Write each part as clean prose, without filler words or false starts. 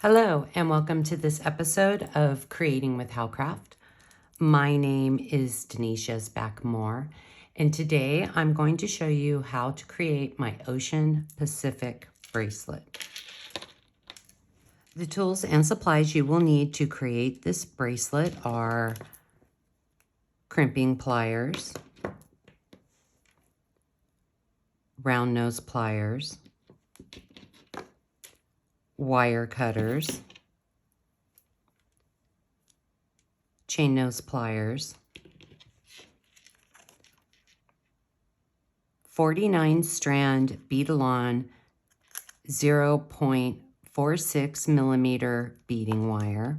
Hello and welcome to this episode of Creating with Howcraft. My name is Denise Backmore, and today I'm going to show you how to create my Ocean Pacific bracelet. The tools and supplies you will need to create this bracelet are crimping pliers, round nose pliers, wire cutters, chain nose pliers, 49 strand bead-along 0.46 millimeter beading wire,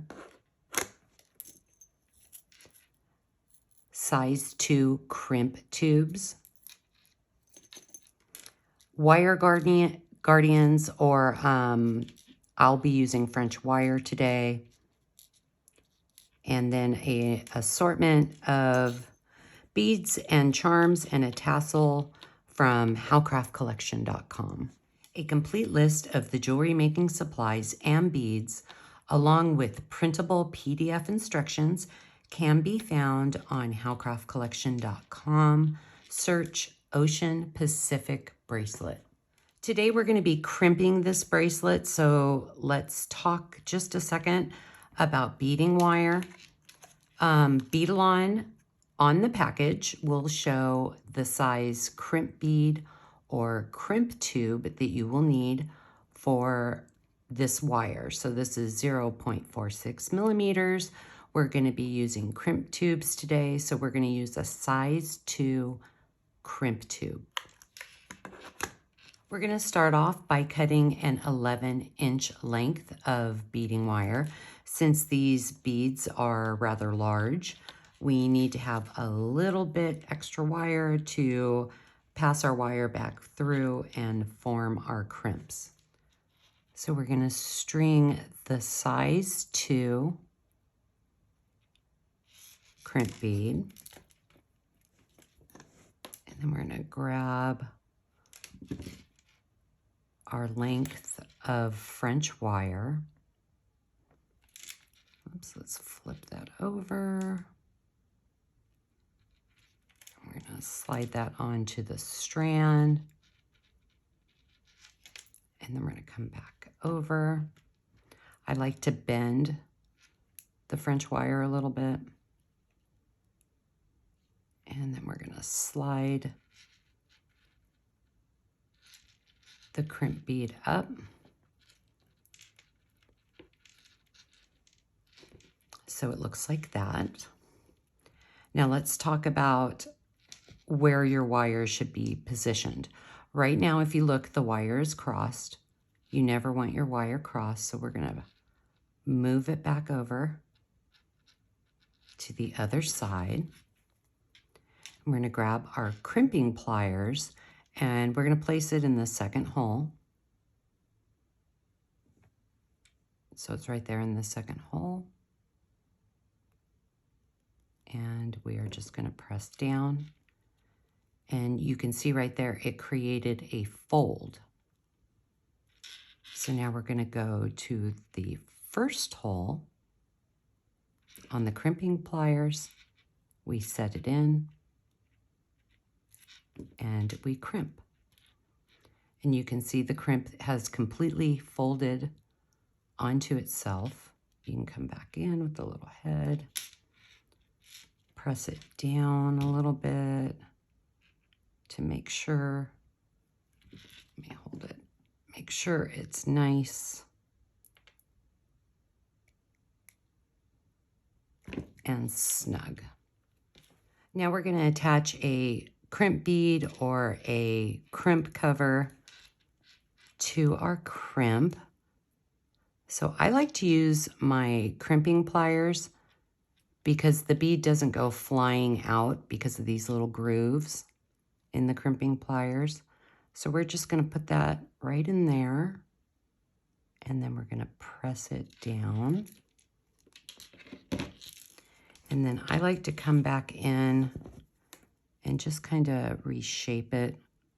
size 2 crimp tubes, wire guardians, or I'll be using French wire today, and then an assortment of beads and charms and a tassel from howcraftcollection.com. A complete list of the jewelry making supplies and beads, along with printable PDF instructions, can be found on howcraftcollection.com. Search Ocean Pacific Bracelet. Today we're going to be crimping this bracelet, so let's talk just a second about beading wire. Bead-along on the package will show the size crimp bead or crimp tube that you will need for this wire. So this is 0.46 millimeters. We're going to be using crimp tubes today, so we're going to use a size 2 crimp tube. We're going to start off by cutting an 11-inch length of beading wire. Since these beads are rather large, we need to have a little bit extra wire to pass our wire back through and form our crimps. So we're going to string the size 2 crimp bead, and then we're going to grab our length of French wire. Oops, let's flip that over. We're going to slide that onto the strand, and then we're going to come back over. I like to bend the French wire a little bit, and then we're going to slide the crimp bead up. So it looks like that. Now let's talk about where your wire should be positioned. Right now, if you look, the wire is crossed. You never want your wire crossed, so we're going to move it back over to the other side. We're going to grab our crimping pliers, and we're going to place it in the second hole. So it's right there in the second hole. And we are just going to press down. And you can see right there, it created a fold. So now we're going to go to the first hole on the crimping pliers. We set it in, and we crimp. And you can see the crimp has completely folded onto itself. You can come back in with the little head, press it down a little bit to make sure, let me hold it, make sure it's nice and snug. Now we're going to attach a crimp bead or a crimp cover to our crimp. So I like to use my crimping pliers because the bead doesn't go flying out because of these little grooves in the crimping pliers. So we're just going to put that right in there, and then we're going to press it down. And then I like to come back in and just kind of reshape it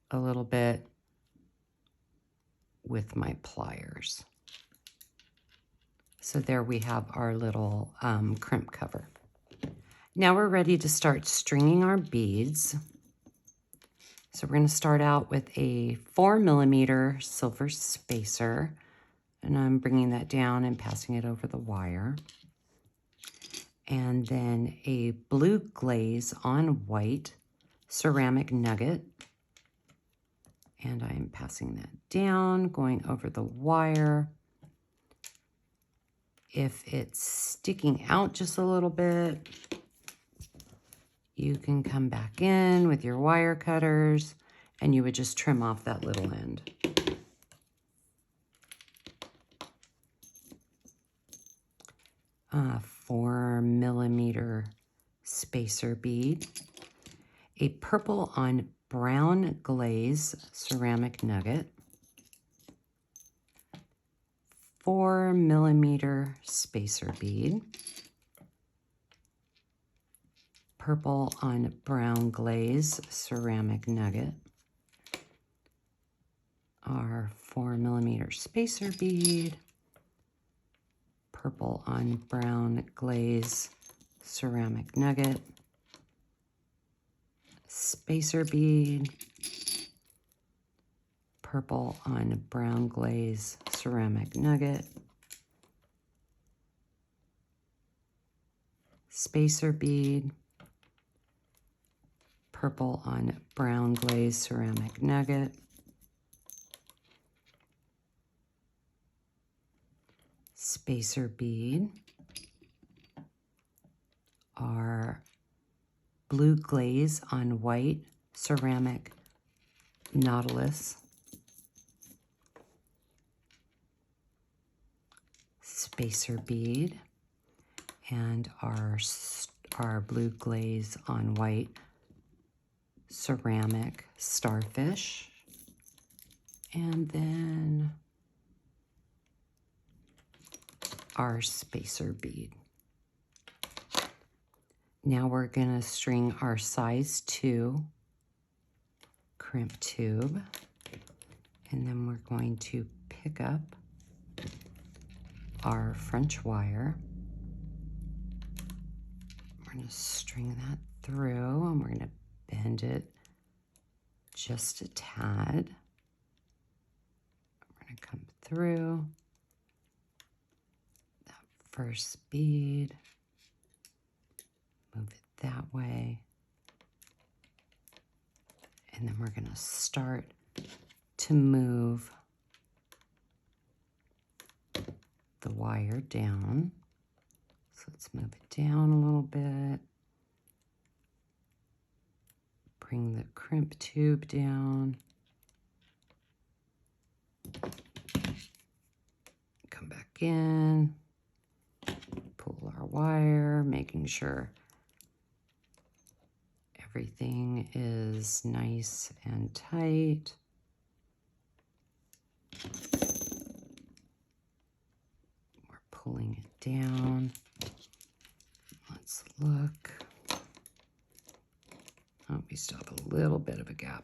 a little bit with my pliers. So there we have our little crimp cover. Now we're ready to start stringing our beads. So we're going to start out with a 4mm silver spacer, and I'm bringing that down and passing it over the wire. And then a blue glaze on white ceramic nugget, and I'm passing that down, going over the wire. If it's sticking out just a little bit, you can come back in with your wire cutters and you would just trim off that little end. A 4mm spacer bead, a purple on brown glaze ceramic nugget, 4mm spacer bead, purple on brown glaze ceramic nugget, our 4mm spacer bead, purple on brown glaze ceramic nugget, spacer bead, purple on brown glaze ceramic nugget, spacer bead, purple on brown glaze ceramic nugget, spacer bead, our blue glaze on white ceramic nautilus, spacer bead, and our blue glaze on white ceramic starfish, and then our spacer bead. Now we're going to string our size 2 crimp tube, and then we're going to pick up our French wire. We're going to string that through, and we're going to bend it just a tad. We're going to come through that first bead, move it that way, and then we're going to start to move the wire down. So let's move it down a little bit. Bring the crimp tube down. Come back in. Pull our wire, making sure everything is nice and tight. We're pulling it down. Let's look. Oh, we still have a little bit of a gap.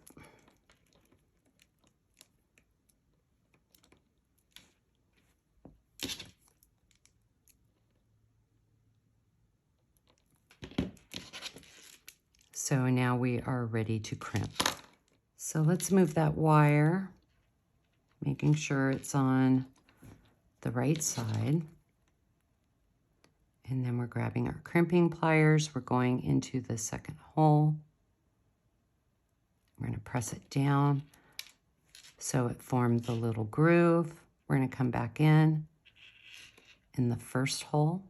So now we are ready to crimp. So let's move that wire, making sure it's on the right side. And then we're grabbing our crimping pliers. We're going into the second hole. We're going to press it down so it formed the little groove. We're going to come back in the first hole.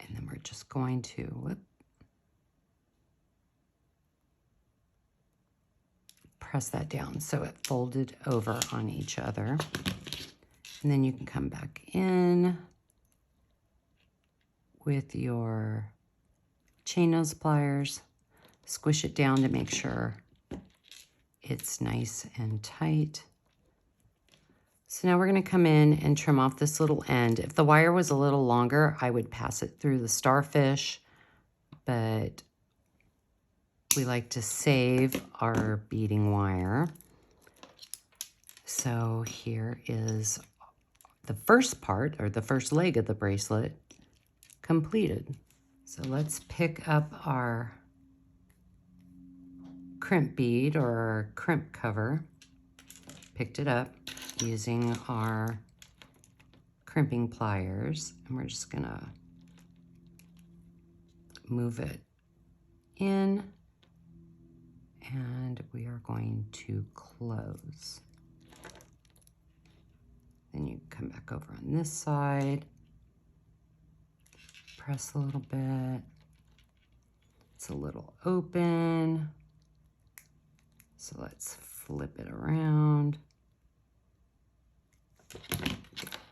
And then we're just going to press that down so it folded over on each other. And then you can come back in with your chain nose pliers, squish it down to make sure it's nice and tight. So now we're going to come in and trim off this little end. If the wire was a little longer, I would pass it through the starfish, but we like to save our beading wire. So here is the first part, or the first leg of the bracelet, completed. So let's pick up our crimp bead or our crimp cover. Picked it up using our crimping pliers, and we're just gonna move it in, and we are going to close. Then you come back over on this side, press a little bit. It's a little open, so let's flip it around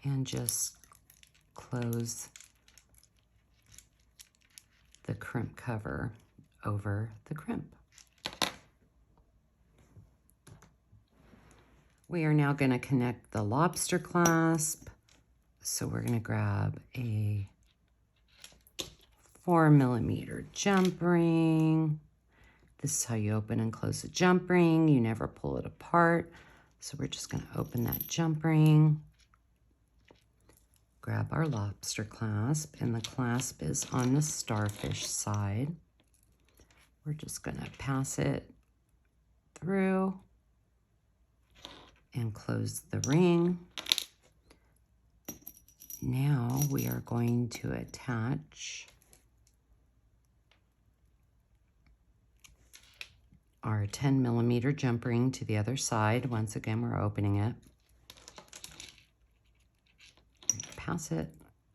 and just close the crimp cover over the crimp. We are now going to connect the lobster clasp. So we're going to grab a 4mm jump ring. This is how you open and close a jump ring. You never pull it apart. So we're just going to open that jump ring. Grab our lobster clasp, and the clasp is on the starfish side. We're just going to pass it through and close the ring. Now we are going to attach our 10mm jump ring to the other side. Once again, we're opening it. Pass it,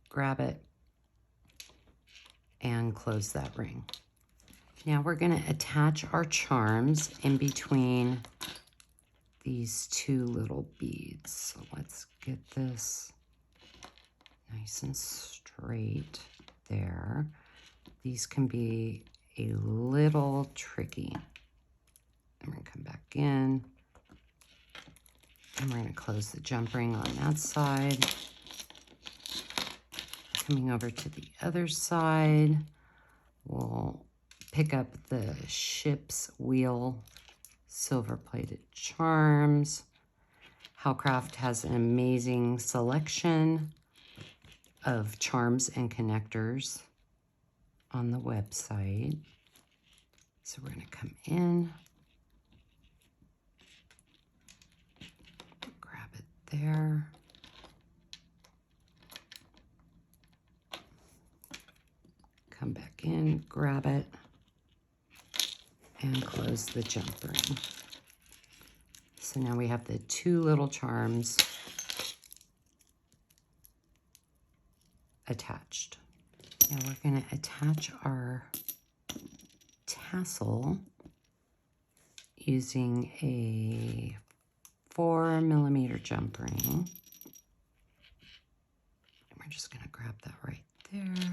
grab it, and close that ring. Now we're going to attach our charms in between these two little beads. So let's get this nice and straight there. These can be a little tricky. And we're going to come back in, and we're going to close the jump ring on that side. Coming over to the other side, we'll pick up the ship's wheel silver-plated charms. Howcraft has an amazing selection of charms and connectors on the website. So we're going to come in, grab it there. Come back in, grab it, and close the jump ring. So now we have the two little charms attached. Now we're going to attach our tassel using a 4mm jump ring. And we're just going to grab that right there.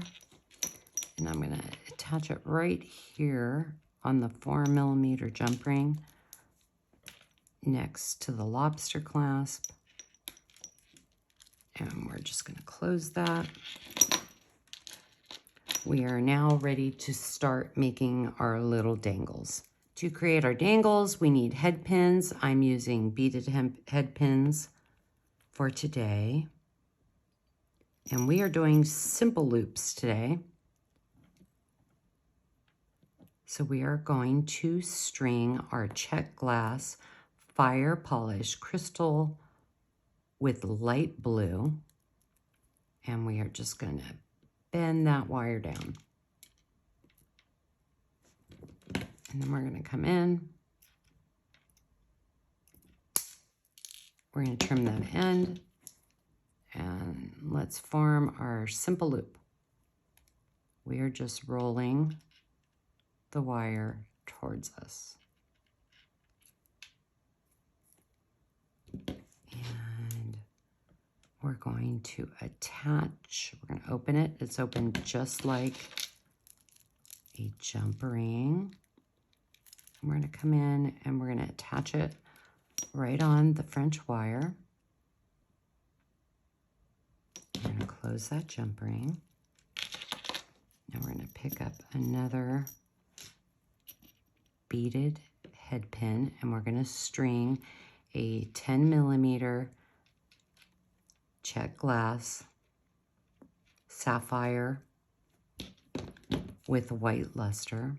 And I'm going to attach it right here on the 4mm jump ring next to the lobster clasp. And we're just going to close that. We are now ready to start making our little dangles. To create our dangles, we need head pins. I'm using beaded head pins for today. And we are doing simple loops today. So we are going to string our Czech glass fire polish crystal with light blue. And we are just going to bend that wire down. And then we're going to come in. We're going to trim that end. And let's form our simple loop. We are just rolling the wire towards us. And we're going to attach, we're going to open it. It's open just like a jump ring. We're going to come in and we're going to attach it right on the French wire. And close that jump ring. Now we're going to pick up another beaded head pin, and we're going to string a 10mm Czech glass, sapphire with white luster.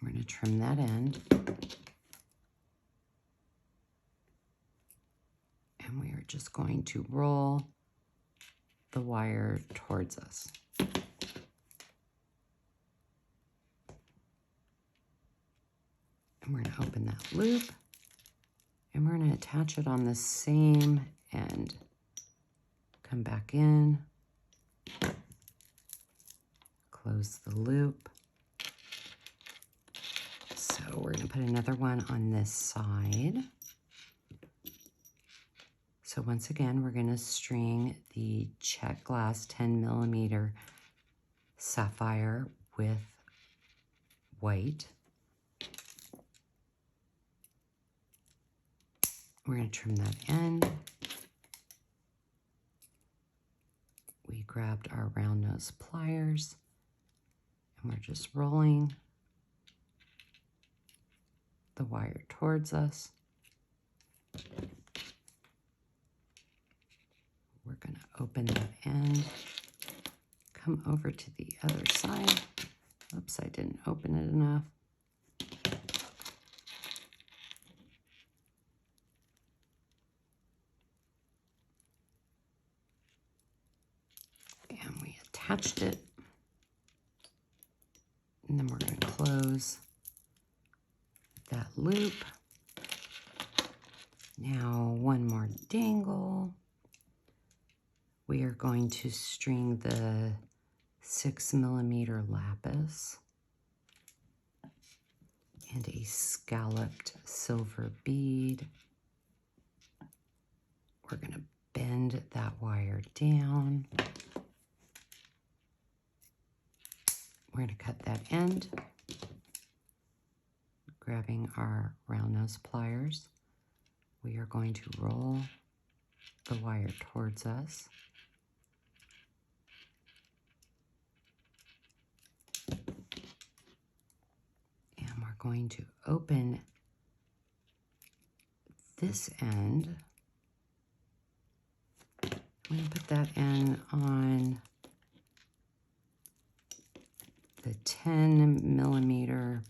We're going to trim that end. And we are just going to roll the wire towards us. And we're going to open that loop. And we're going to attach it on the same end. Come back in. Close the loop. So we're going to put another one on this side. So once again, we're going to string the Czech glass 10mm sapphire with white. We're going to trim that end. We grabbed our round nose pliers and we're just rolling the wire towards us. We're going to open that end, come over to the other side. Oops, I didn't open it enough. And we attached it. And then we're going to close that loop. Now one more dangle. We are going to string the 6mm lapis and a scalloped silver bead. We're going to bend that wire down. We're going to cut that end, grabbing our round nose pliers. We are going to roll the wire towards us. And we're going to open this end. I'm going to put that end on the 10mm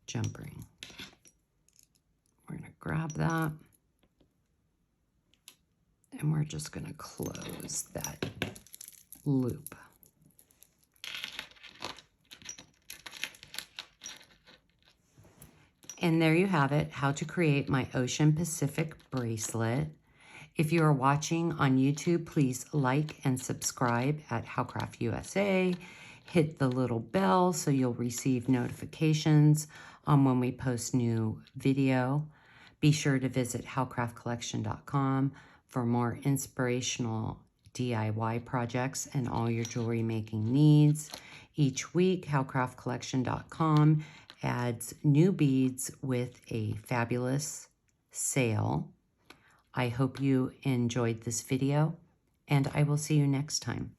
jump ring. We're going to grab that and we're just going to close that loop. And there you have it, how to create my Ocean Pacific bracelet. If you are watching on YouTube, please like and subscribe at Howcraft USA. Hit the little bell so you'll receive notifications when we post new video. Be sure to visit howcraftcollection.com for more inspirational DIY projects and all your jewelry making needs. Each week, howcraftcollection.com adds new beads with a fabulous sale. I hope you enjoyed this video, and I will see you next time.